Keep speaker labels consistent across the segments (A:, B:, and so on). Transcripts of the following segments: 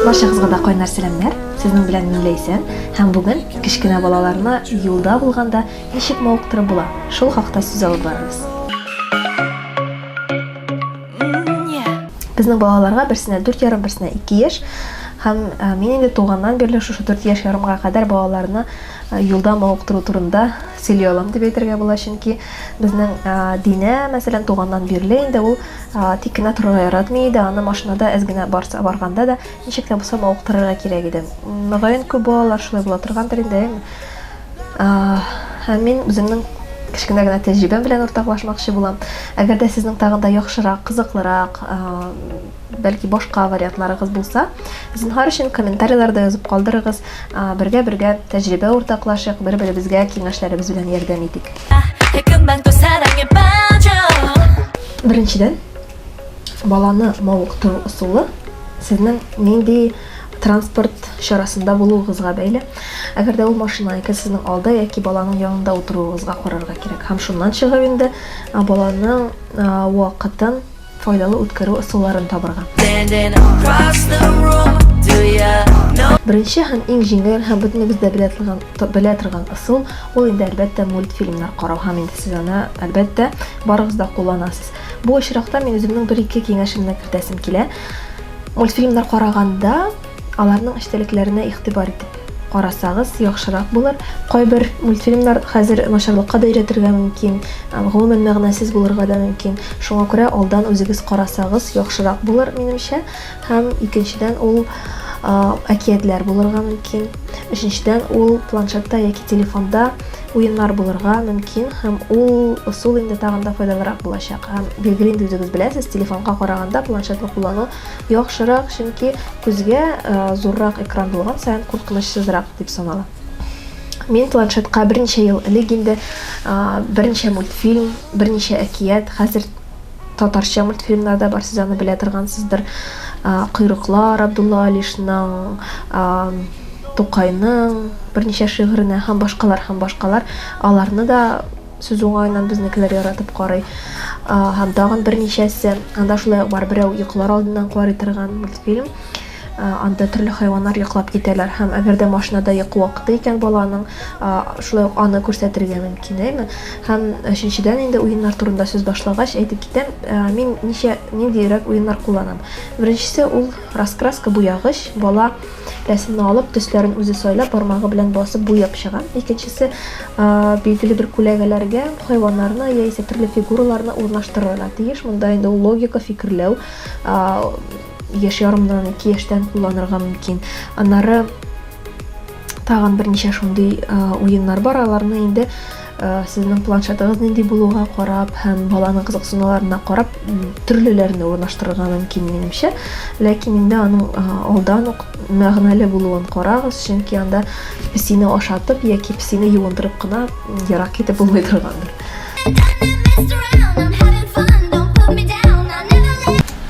A: Баршагызга да кайнар сәламнәр. Сезнең белән Миләйсән һәм бүген кичкенә балаларны юлда булганда ничек мавыктырып була? Шул хакта сүз алып барабыз. Безнең балаларга берсенә 4 ярым, берсенә 2 яшь. Һәм мин инде туганнан бирле шушы 4 яшь ярымга кадәр балаларны юлда мавыктыру турында сөйли алам дип әйтергә була, чөнки безнең Динә, мәсәлән, туганнан бирле инде ул тик кенә торырга яратмый иде, аны машинада әз генә барганда да ничек тә булса мавыктырырга кирәк иде. Мөгаен күп балалар шулай була торгандыр инде. Һәм мин үземнең кичкенә генә тәҗрибәм белән уртаклашмакчы булам. Әгәр дә сезнең тагын да яхшырак, кызыклырак, бәлки башка вариантларыгыз булса, зинһар өчен комментарийларда язып калдырыгыз. Бергә тәҗрибә уртаклашыйк, бер-беребезгә киңәшләребез белән ярдәм итик. Беренчедән, баланы мавыктыру усулы сезнең нинди транспорт чарасында булуыгызга бәйле. Әгәр дә ул машина икән, сезнең алда яки баланың янында утыруыгызга карарга кирәк. Һәм шуннан чыгып инде баланың вакытын файдалы үткәрү усулларын табырга. Беренче һәм иң җиңел һәм бөтенебездә белә торган усул ул инде әлбәттә мультфильмнар карау. Һәм инде сез аны әлбәттә барыгыз да кулланасыз. Бу очракта мин үземнең 1-2 киңәшемне кертәсем килә. Мультфильмнар караганда аларның эчтәлекләренә игътибар итеп карасагыз яхшырак булыр. Кайбер мультфильмнар хәзер начарлыкка да өйрәтергә мөмкин, гомумән мәгънәсез булырга да мөмкин. Шуңа күрә алдан үзегез карасагыз яхшырак булыр минемчә. Һәм икенчедән ул әкиятләр булырга мөмкин. Өченчедән ул планшетта яки телефонда уеннар булырга мөмкин. Һәм ул усул инде тагын да файдалырак булачак. Һәм билгеле инде үзегез беләсез, телефонга караганда планшетны куллану яхшырак, чөнки күзгә зуррак экран булган саен куркынычсызрак дип санала. Мин планшетка берничә ел элек инде берничә мультфильм, берничә әкият, хәзер татарча мультфильмнарда бар, сез аны белә торгансыздыр. Койрыклар, Абдулла Алишның, Тукайның берничә шигыренә һәм башкалар, аларны да сүз уңайыннан безнекеләр яратып карый. Һәм тагын берничәсе, анда шулай бар берәү йоклар алдыннан карый торган мультфильм. Анда төрле хайваннар йоклап китәләр һәм әгәр дә машинада йоклы вакыты икән баланың, шулай ук аны күрсәтергә мөмкин. Һәм өченчедән инде уеннар турында сүз башлагач әйтеп китәм, мин ниндирәк уеннар кулланам. Беренчесе ул раскраска, буягыч. Бала рәсемне алып, төсләрен үзе сайлап, бармагы белән басып буяп чыга. Икенчесе билгеле бер күләгәләргә хайваннарны яисә төрле фигураларны урнаштырырга тиеш. Монда инде ул логика, фикерләү, яшь ярымдан 2 яшьтән кулланырга мөмкин. Аннары тагын берничә шундый уеннар бар. Аларны инде сезнең планшетыгыз нинди булуга карап һәм баланың кызыксынуларына карап төрлеләрне урнаштырырга мөмкин минемчә. Ләкин инде аның алдан ук мәгънәле булуын карагыз, чөнки анда песине ашатып яки песине юындырып кына ярак китеп булмый торгандыр.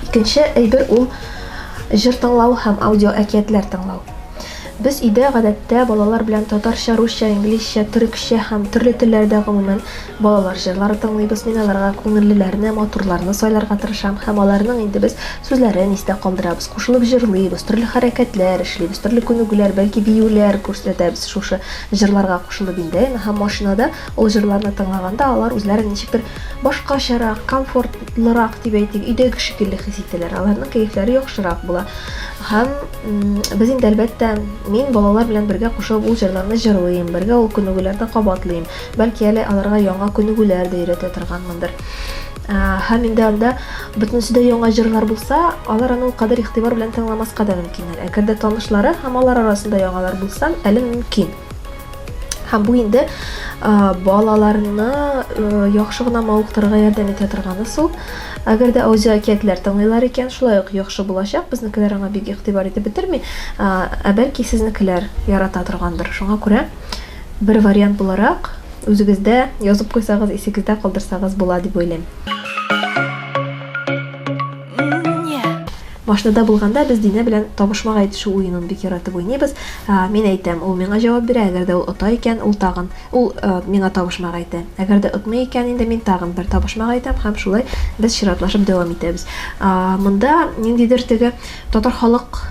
A: Икенче әйбер ул җыр тыңлау һәм аудио әкиятләр тыңлау. Без өйдә гадәттә балалар белән татарча, русча, инглизчә, төрекчә һәм төрле телләрдә гомумән балалар җырлары тыңлыйбыз. Мин аларга күңеллеләрне, матурларны сайларга тырышам һәм аларның инде без сүзләрен истә калдырабыз. Кушылып җырлыйбыз, төрле хәрәкәтләр эшлибез, төрле күнегүләр, бәлки биюләр күрсәтәбез шушы җырларга кушылып инде. Һәм машинада ул җырларны тыңлаганда алар үзләрен ничектер башкачарак, комфортлырак дип әйтик, өйдәге шикелле хис итәләр. Аларның кәефләре яхшырак була. Һәм без инде әлбәттә мин балалар белән бергә кушылып ул җырларны җырлыйм, бергә ул күнегүләрне кабатлыйм. Бәлки әле аларга яңа күнегүләр дә өйрәтә торганмындыр. Һәм инде анда бөтенесе дә яңа җырлар булса, алар аны ул кадәр игътибар белән тыңламаска да мөмкиннәр. Әгәр дә танышлары һәм алар арасында яңалар булса, әле мөмкин. Һәм бу инде балаларны яхшы гына мавыктырырга ярдәм итә торган усул. Әгәр дә аудио әкиятләр тыңлыйлар икән, шулай ук яхшы булачак. Безнекеләр аңа бик игътибар итеп бетерми, бәлки сезнекеләр ярата торгандыр. Шуңа күрә бер вариант буларак үзегездә язып куйсагыз, исегездә калдырсагыз була дип уйлыйм. Машинада булганда без Динә белән табышмага итешү уенын бик яратып уйныйбыз. Мин әйтәм, ул миңа җавап бирә. Әгәр дә ул ота икән, ул миңа табышмага әйтә. Әгәр дә отмый икән, инде мин тагын бер табышмага әйтәм һәм шулай без чиратлашып дәвам итәбез. Монда ниндидер теге татар халык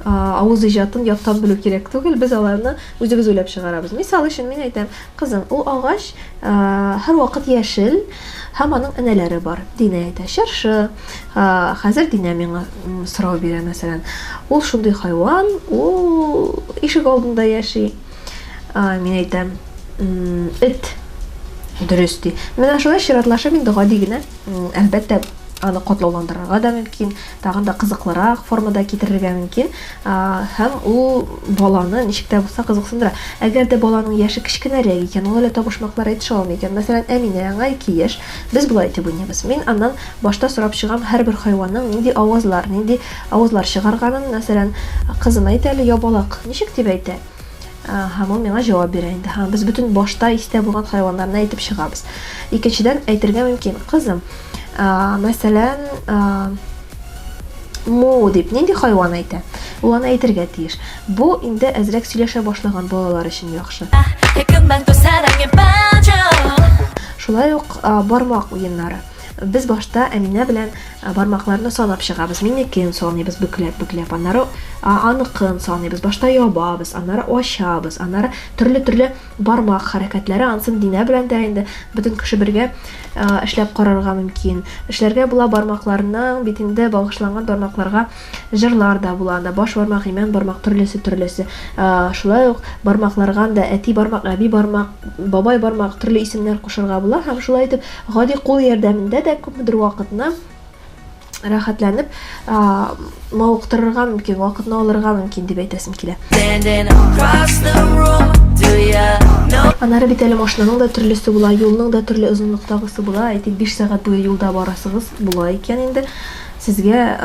A: авыз иҗатын яттан белү кирәк түгел, без аларны үзебез уйлап чыгарабыз. Мисал өчен мин әйтәм, кызым, ул агач һәрвакыт яшел, һәм аның энәләре бар. Динә әйтә, шыршы. Хәзер Динә миңа сорау бирә, мәсәлән, ул шундый хайван, ул ишек алдында яши. Мин әйтәм, эт. Дөрес ди. Менә шулай чиратлашып инде гади генә. Әлбәттә, аны катлауландырырга да мөмкин, тагын да кызыклырак формада китерергә мөмкин. Һәм ул баланы ничек тә булса кызыксындыра. Әгәр дә баланың яше кичкенәрәк икән, ул әле табышмаклар әйтә алмый икән. Мәсәлән, Әминә аңа 2 яшь. Без булай итеп уйныйбыз. Мин аннан башта сорап чыгам һәрбер хайванның нинди авызлар чыгарганын. Мәсәлән, кызым әйтә әле ябалак, ничек дип әйтә? Һәм ул миңа җавап бирә инде. Без бүтән башта истә булган хайваннарны әйтеп чыгабыз. Икенчедән әйтергә мөмкин. Кызым, мәсәлән, му дип нинди хайван әйтә? Ул аны әйтергә тиеш. Бу инде әзрәк сөйләшә башлаган балалар өчен яхшы. Шулай ук бармак уеннары. Без башта Әминә белән бармакларны санап чыгабыз. Минекен саныйбыз бүкләп, аннары аныкын саныйбыз. Башта ябабыз, аннары ачабыз, аннары төрле бармак хәрәкәтләре ансын Динә белән дә инде бөтен кеше бергә эшләп карарга мөмкин. Эшләргә була бармакларның битендә багышланган бармакларга җырлар да була. Анда баш бармак, имән бармак, төрлесе. Шулай ук бармакларга да әти бармак, әби бармак, бабай бармак, төрле исемнәр кушырга була. Һәм шулай итеп гади кул ярдәмендә дә күпмедер вакытны рәхәтләнеп мавыктырырга мөмкин, вакытны алырга мөмкин дип әйтәсем килә. Аннары бит әле машинаның да төрлесе була, юлның да төрле озынлыктагысы була. Әйтик 5 сәгать буе юлда барасыгыз була икән инде. Сезгә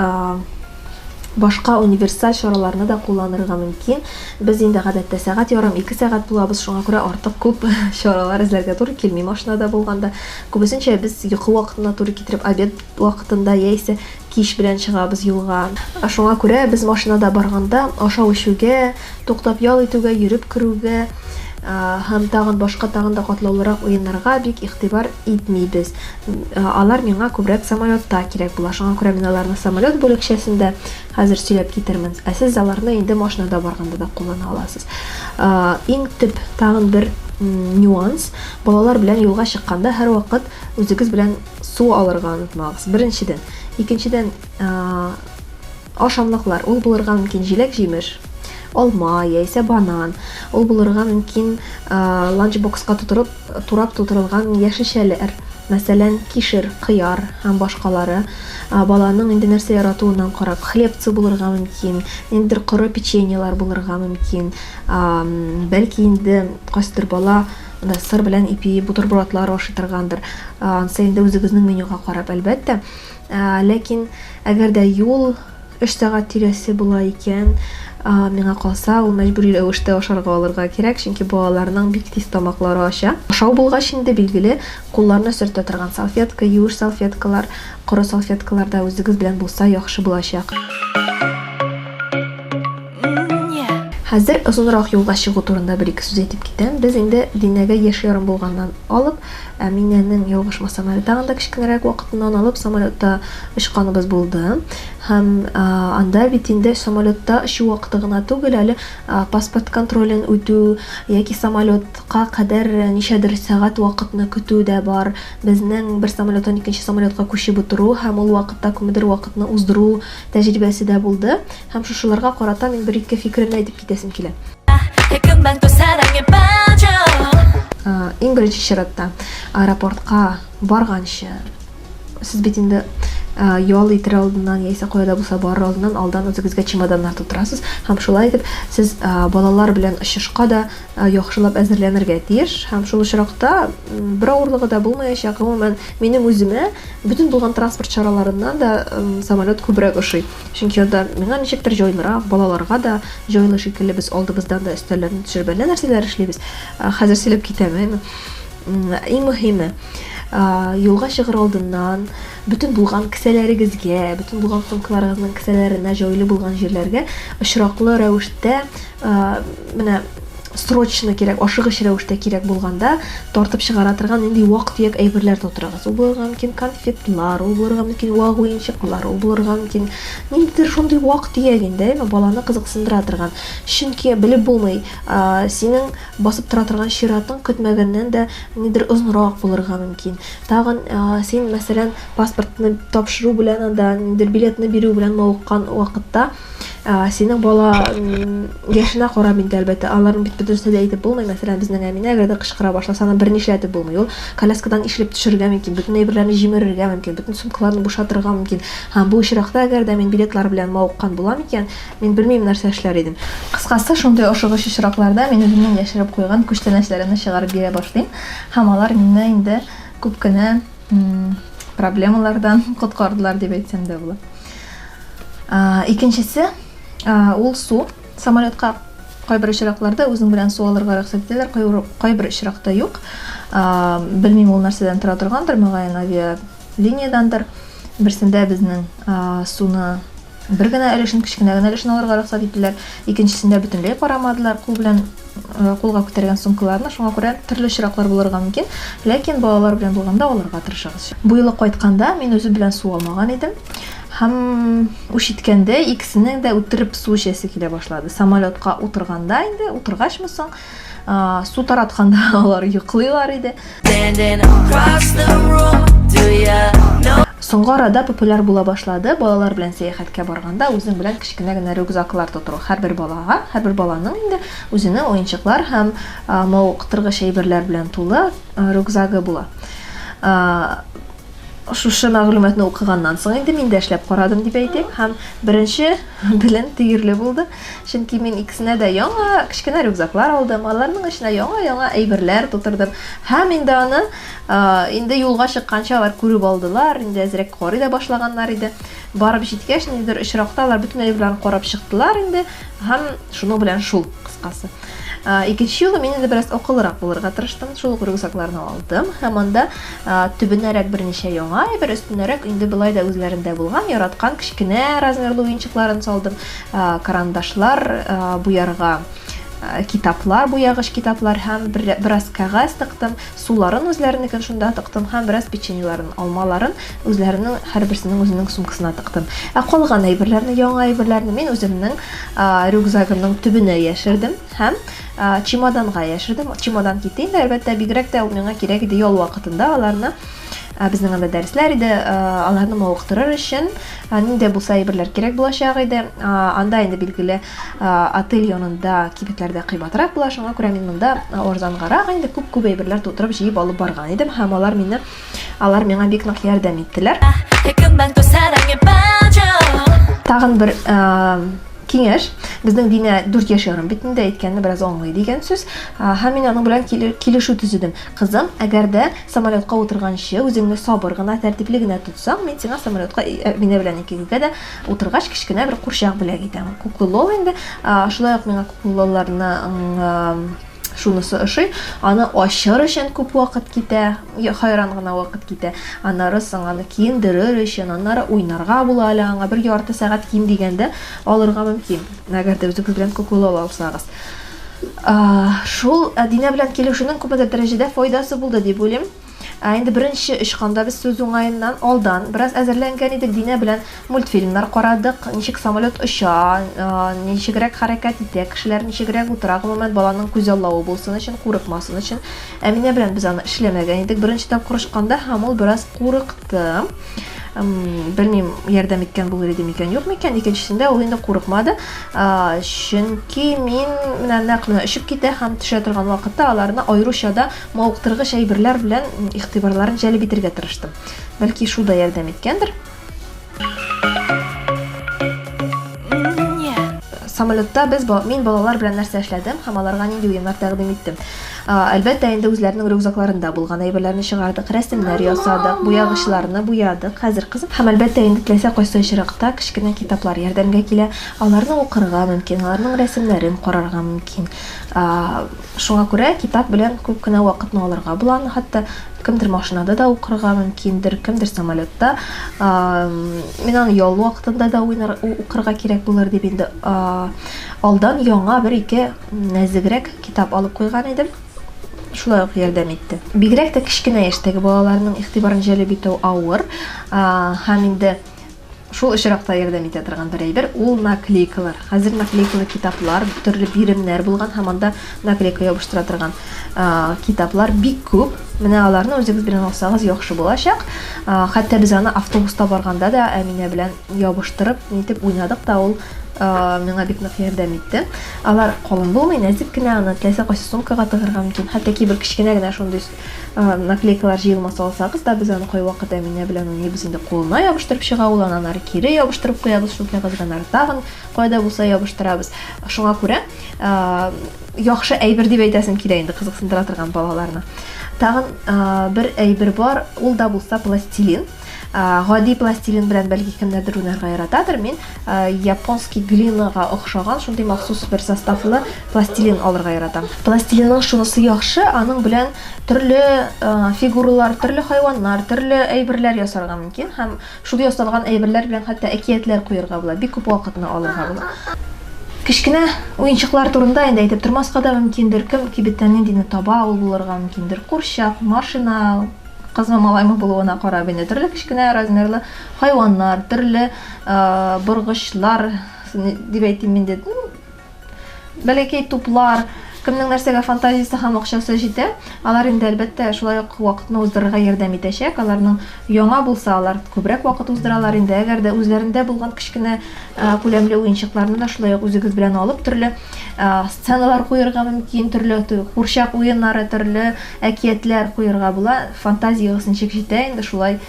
A: башка универсаль чараларны да кулланырга мөмкин. Без инде гадәттә сәгать ярым 2 сәгать булабыз, шуңа күрә артык күп чаралар эзләргә туры килми машинада булганда. Күбесенчә без йокы вакытына туры китереп, обед вакытында яисә кич белән чыгабыз юлга. Шуңа күрә без машинада барганда ашау-эчүгә, туктап ял итүгә, йөреп керүгә һәм тагын башка тагын да катлаулырак уеннарга бик игътибар итмибез. Алар миңа күбрәк самолетта кирәк була. Шуңа күрә мин аларны самолет бүлекчәсендә хәзер сөйләп китермен. Ә сез аларны инде машинада барганда да куллана аласыз. Иң төп тагын бер нюанс: балалар белән юлга чыкканда һәр вакыт үзегез белән су алырга онытмагыз. Беренчедән, икенчедән ашамлыклар, ул булырга мөмкин җиләк-җимеш, алма яисә банан. Ул булырга мөмкин ланчбокска турап тутырылган яшелчәләр, мәсәлән, кишер, кыяр һәм башкалары. Баланың инде нәрсә яратуыннан карап, хлебцы булырга мөмкин, инде коры печеньелар булырга мөмкин. Бәлки инде кайсыдыр бала сыр белән ипи бутербродлар ашый-торгандыр. Ансы инде үзегезнең менюга карап, әлбәттә. Ләкин әгәр дә юл 3 сәгать тирәсе була икән, миңа калса, ул мәҗбүри рәвештә ашарга алырга кирәк, чөнки балаларның бик тиз тамаклары ача. Ашау булгач инде билгеле, кулларны сөртә торган салфетка, юеш салфеткалар, коры салфеткалар да үзегез белән булса яхшы булачак. Хәзер озынрак юлга чыгу турында бер ике сүз әйтеп китәм. Без инде Динәгә яшь ярым булганнан алып, Әминәнең ялгышмасам әле тагын да кичкенәрәк вакытыннан алып самолетта очканыбыз булды. Һәм анда бит инде самолетта очу вакыты гына түгел, әле паспорт контролен үтү яки самолетка кадәр ничәдер сәгать вакытны көтү дә бар. Безнең бер самолеттан икенче самолетка күчеп утыру һәм ул вакытта күпмедер вакытны уздыру тәҗрибәсе дә булды. Һәм шушыларга карата мин бер ике фикерне әйтеп китәсем килә. Иң беренче чиратта аэропортка барганчы сез бит инде ял итер алдыннан яисә кайда булса бар алдыннан алдан үзегезгә чемоданнар тутырасыз. Һәм шулай итеп сез балалар белән очышка да яхшылап әзерләнергә тиеш. Һәм шул очракта бер авырлыгы да булмаячак. Гомумән минем үземә бүтән булган транспорт чараларыннан да самолет күбрәк ошый. Чөнки анда миңа ничектер җайлырак, балаларга да җайлы шикелле без алдыбыздан да өстәлләрне төшереп әллә нәрсәләр эшлибез. Хәзер сөйләп китәм. Иң мөһиме, юлга чыгыр алдыннан бүтән булган кесәләрегезгә, бүтән булган сумкаларыгызның кесәләренә җайлы булган җирләргә очраклы рәвештә менә срочно кирәк, ашыгыч рәвештә кирәк булганда тартып чыгара торган нинди вак-төяк әйберләр тутырыгыз. Ул булырга мөмкин конфетлар, ул булырга мөмкин вак уенчыклар, ул булырга мөмкин ниндидер шундый вак-төяк инде, баланы кызыксындыра торган. Чөнки белеп булмый, синең басып тора торган чиратың көтмәгәннән дә нидер озынрак булырга мөмкин. Тагын син, мәсәлән, паспортны тапшыру белән анда нидер билетны бирү белән мавыккан вакытта синең бала яшенә карап инде әлбәттә, аларның бит бөтенсен дә әйтеп булмый. Мәсәлән, безнең Әминә әгәр дә кычкыра башласа, аны бернишле әйтеп булмый. Ул коляскадан ишелеп төшергә мөмкин, бөтен әйберләрне җимерергә мөмкин, бөтен сумкаларны бушатырга мөмкин. Бу очракта әгәр дә мин билетлар белән мавыккан булам икән, мин белмим нәрсә эшләр идем.
B: Кыскасы, шундый ашыгыч очракларда мин үземнең яшереп куйган күчтәнәчләрне чыгарып бирә башлыйм. Һәм алар мине инде күп кенә проблемалардан коткардылар дип әйтсәм дә була. Икенчесе, ул су. Самолетка кайбер очракларда үзең белән су алырга рөхсәт итәләр, кайбер очракта юк. Белмим, ул нәрсәдән тора торгандыр, мөгаен авиалиниядәндер. Берсендә безнең суны бер генә өлешен, кичкенә генә өлешен алырга рөхсәт итәләр. Икенчесендә бөтенләй карамадылар, кул белән кулга күтәргән сумкаларны. Шуңа күрә төрле очраклар булырга мөмкин, ләкин балалар белән булганда алырга тырышыгыз. Бу юлы кайтканда мин үзем белән су алмаган идем. Һәм ушиткәндә икесенең дә үтереп су эчәсе килә башлады. Самолетка утырганда инде, утыргачмы соң, су таратканда алар йоклыйлар иде. Соңгы арада популяр була башлады. Балалар белән сәяхәткә барганда үзең белән кичкенә генә рюкзаклар тутыру. Һәрбер баланың инде үзенең уенчыклар һәм мавыктыргыч әйберләр белән тулы рюкзагы була. Шушы мәгълүматны укыганнан соң инде мин дә эшләп карадым дип әйтик, һәм беренче белән тигерле булды. Чөнки мин икесенә дә яңа кичкенә рюкзаклар алдым, аларның эченә яңа әйберләр тутырдым. Һәм инде аны инде юлга чыкканча алар күреп алдылар, инде әзрәк карый да башлаганнар иде. Барып җиткәч, нидер очракта алар бөтен әйберләрне карап чыктылар инде, һәм шуның белән шул кыскасы. Икенче юлы мин инде бераз акыллырак булырга тырыштым. Шул рюкзакларны алдым. Һәм анда төбенәрәк берничә яңа әйбер, өстенәрәк инде былай да үзләрендә булган, яраткан кичкенә размерлы уенчыкларын салдым. Карандашлар, буярга китаплар, буягыч китаплар һәм бераз кәгазь тыктым. Суларын үзләренекен шунда тыктым һәм бераз печеньеларын, алмаларын үзләренең һәрберсенең үзенең сумкасына тыктым. Калган әйберләрне, яңа әйберләрне мин үземнең рюкзагымның төбенә яшердем һәм чемоданга яшердем. Чемодан китте инде, әлбәттә, бигрәк тә ул миңа кирәк иде ял вакытында аларны. Безнең анда дәресләр иде, аларны мавыктырыр өчен нинди булса әйберләр кирәк булачак иде. Анда инде билгеле отель янында кибетләрдә кыйбатрак була, шуңа күрә мин монда арзангарак инде күп әйберләр тутырып җыеп алып барган идем һәм алар миңа бик нык ярдәм иттеләр. Тагын бер киңәш, безнең Динә 4 яшь ярым бит инде, әйткәнне бераз аңлый дигән сүз. Һәм мин аның белән килешү төзедем. Кызым, әгәр дә самолетка утырганчы үзеңне сабыр гына, тәртипле генә тотсаң, мин сиңа самолетка мине белән икегә дә утыргач кичкенә бер курчак белән китәм. Куклы инде, шулай ук миңа куклыларны шунысы ошый. Аны ачыр өчен күп вакыт китә, хайран гына вакыт китә. Аннары соң аны киендерер өчен, аннары уйнарга була әле, аңа бер ярты сәгать кием дигәндә алырга мөмкин. Әгәр дә үзегез белән куклы алсагыз. Шул Динә белән килешүнең күпмедер дәрәҗәдә файдасы булды дип уйлыйм. Инде беренче очканда без сүз уңаеннан алдан бераз әзерләнгән идек. Динә белән мультфильмнар карадык, ничек самолет оча, ничегрәк хәрәкәт итә, кешеләр ничегрәк утыра, гомумән баланың күз яллавы булсын өчен, курыкмасын өчен. Әминә белән без аны эшләмәгән идек. Беренче тапкыр очканда һәм ул бераз курыкты. Белмим, ярдәм иткән булыр иде микән, юк микән. Икенчесендә ул инде курыкмады. Чөнки мин менә нәкъ очып китә һәм төшә торган вакытта аларны аеруча да мавыктыргыч әйберләр белән игътибарларын җәлеп итәргә тырыштым. Бәлки шул да ярдәм иткәндер. Самолетта мин балалар белән нәрсә эшләдем һәм аларга нинди уеннар тәкъдим иттем. Әлбәттә, инде үзләренең рюкзакларында булган әйберләрне чыгардык, рәсемнәр ясадык, буягычларны буядык. Хәзер кызым. Һәм әлбәттә, инде теләсә кайсы очракта кечкенә китаплар ярдәмгә килә. Аларны укырга мөмкин, аларның рәсемнәрен карарга мөмкин. Шуңа күрә китап белән күп кенә вакытны алырга була. Хәтта кемдер машинада да укырга мөмкиндер, кемдер самолетта. Мин аны ял вакытында да укырга кирәк булыр дип инде алдан яңа бер-ике нәзегрәк китап алып куйган идем. Шулай ук ярдәм итте. Бигрәк тә кечкенә яшьтәге балаларның игътибарын җәлеп итү авыр. Һәм инде шул очракта ярдәм итә торган бер әйбер ул наклейкалар. Хәзер наклейкалы китаплар, төрле биремнәр булган һәм анда наклейка ябыштыра торган китаплар бик күп. Менә аларны үзегез белән алсагыз яхшы булачак. Хәтта без аны автобуста барганда да Әминә белән ябыштырып, нитеп уйнадык та ул миңа бик нык ярдәм итте. Алар калын булмый, нәзик кенә, аны теләсә кайсы сумкага тыгырга мөмкин. Хәтта кибер кечкенә генә шундый наклейкалар җыелмаса алсагыз да без аны кайвакыт Әминә белән уйныйбыз инде, кулына ябыштырып чыга ул, аннары кире ябыштырып куябыз, шул кәгазьгә тагын кайда булса ябыштырабыз. Шуңа күрә яхшы әйбер дип әйтәсем килә инде кызыксындыра торган балаларны. Тагын бер әйбер бар, ул да булса пластилин. Гади пластилин белән бәлки кемнәрдер уйнарга яратадыр. Мин японский глинага охшаган шундый махсус бер составлы пластилин алырга яратам. Пластилинның шунысы яхшы, аның белән төрле фигуралар, төрле хайваннар, төрле әйберләр ясарга мөмкин. Һәм шул ясалган әйберләр белән хәтта әкиятләр куярга була. Бик күп вакытны алырга була. Кечкенә уенчыклар турында инде әйтеп тормаска да мөмкиндер. Кем кибеттән ниндине таба, ул булырга мөмкиндер. Курчак, машина, кызмы малаймы булуына карап инде төрле кечкенә размерлы хайваннар, төрле боргычлар, дип әйтим инде. Бәләкәй туплар, кемнең нәрсәгә фантазиясе һәм акчасы җитә, алар инде әлбәттә шулай ук вакытны уздырырга ярдәм итәчәк. Аларның яңа булса, алар күбрәк вакыт уздыралар инде. Әгәр дә үзләрендә булган кечкенә күләмле уенчыкларны да шулай ук үзегез белән алып, төрле сценалар куярга мөмкин, төрле курчак уеннары, төрле әкиятләр куярга була. Фантазиягыз ничек җитә инде шулай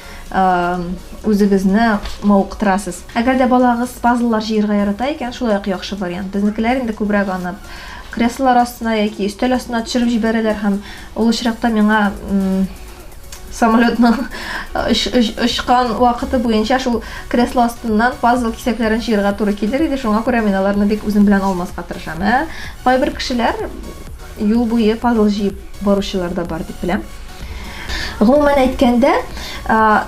B: үзегезне мавыктырасыз. Әгәр дә балагыз пазллар җыярга ярата икән, шулай ук яхшы вариант. Безнекеләр инде күбрәк аны креслолар астына яки өстәл астына төшереп җибәрәләр һәм ул очракта миңа самолетның очкан вакыты буенча шул кресло астыннан пазл кисәкләрен җыярга туры килер иде. Шуңа күрә мин аларны бик үзем белән алмаска тырышам. Кайбер кешеләр юл буе пазл җыеп баручылар да бар дип беләм. Гомумән әйткәндә,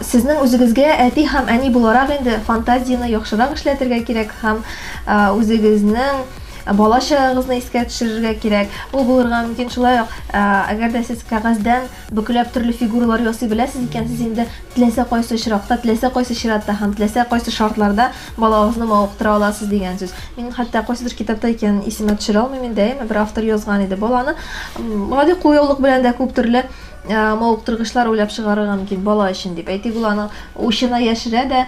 B: сезнең үзегезгә әти һәм әни буларак инде фантазияны яхшырак эшләтергә кирәк һәм үзегезнең балачагыгызны искә төшерергә кирәк. Ул булырга мөмкин шулай ук, әгәр дә сез кәгазьдән бөкләп төрле фигуралар ясый беләсез икән, сез инде теләсә кайсы очракта, теләсә кайсы чиратта һәм теләсә кайсы шартларда балагызны мавыктыра аласыз дигән сүз. Мин хәтта кайсыдыр китапта икән исемә төшерә алмыйм инде, бер автор язган иде. Баланы гади куяулык белән дә күп төрле мавыктыргычлар уйлап чыгарырга мөмкин бала өчен дип. Әйтик, ул аны учына яшерә дә,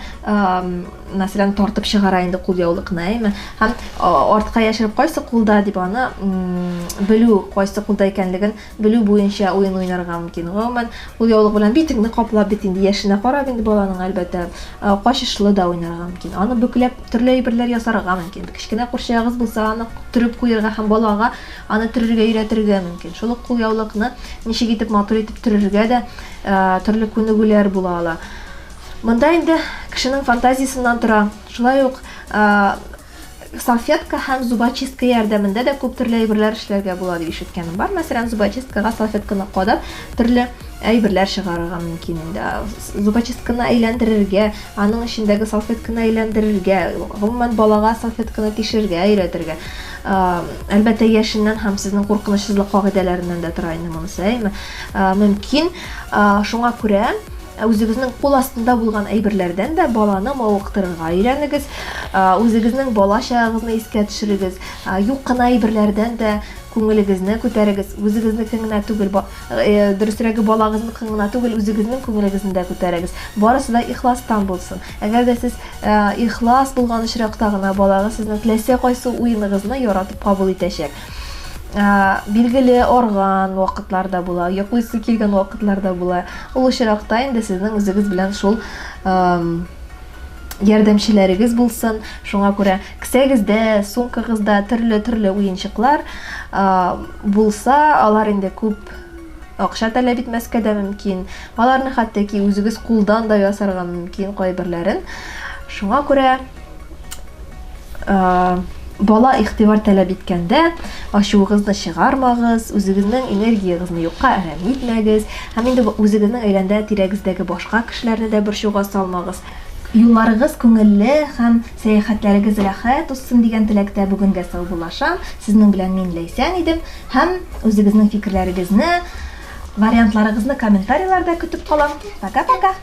B: мәсәлән, тартып чыгара инде кулъяулыкны, әйме? Һәм артка яшереп кайсы кулда дип аны белү, кайсы кулда икәнлеген белү буенча уен уйнарга мөмкин. Гомумән, кулъяулык белән битеңне каплап бит инде яшенә карап инде баланың әлбәттә качышлы да уйнарга мөмкин. Аны бөкләп төрле әйберләр ясарга мөмкин. Кечкенә курчагыз булса, аны төреп куярга һәм балага аны төрергә өйрәтергә мөмкин. Шул кулъяулыкны ничек итеп матур итеп төрергә дә төрле күнегүләр була ала. Монда инде кешенең фантазиясыннан тора. Шулай ук салфетка һәм зубочистка ярдәмендә дә күп төрле әйберләр эшләргә була дип ишеткәнем бар. Мәсәлән, зубочисткага салфетканы кадап төрле әйберләр чыгарырга мөмкин инде. Зубочистканы әйләндерергә, аның эчендәге салфетканы әйләндерергә, гомумән балага салфетканы тишергә, өйрәтергә. Әлбәттә яшеннән һәм сезнең куркынычсызлык кагыйдәләреннән дә тора инде монысы, әйме? Мөмкин, шуңа күрә үзегезнең кул астында булган әйберләрдән дә баланы мавыктырырга өйрәнегез, үзегезнең балачагыгызны искә төшерегез, юк кына әйберләрдән дә күңелегезне күтәрегез, үзегезнең генә түгел, дөресрәге балагызның генә түгел, үзегезнең күңелегезне дә күтәрегез. Барысы да ихластан булсын. Әгәр дә сез ихлас булган очракта гына балагыз сезнең теләсә кайсы уеныгызны яратып кабул итәчәк. Билгеле арган вакытларда була, йоклыйсы килгән вакытларда була. Ул очракта инде сезнең үзегез белән шул ярдәмчеләрегез булсын. Шуңа күрә кесәгездә, сумкагызда төрле уенчыклар булса, алар инде күп акча таләп итмәскә дә мөмкин. Аларны хәтта ки үзегез кулдан да ясарга мөмкин кайберләрен. Шуңа күрә бала игътибар таләп иткәндә ачуыгызны чыгармагыз, үзегезнең энергиягызны юкка әрәм итмәгез, һәм инде үзегезнең әйләндә тирәгездәге башка кешеләрне дә борчуга салмагыз. Юлларыгыз күңелле һәм сәяхәтләрегез рәхәт узсын дигән теләктә бүгенгә саубуллашам. Сезнең белән мин Ләйсән идем һәм үзегезнең фикерләрегезне, вариантларыгызны комментарийларда көтеп калам. Пока-пока.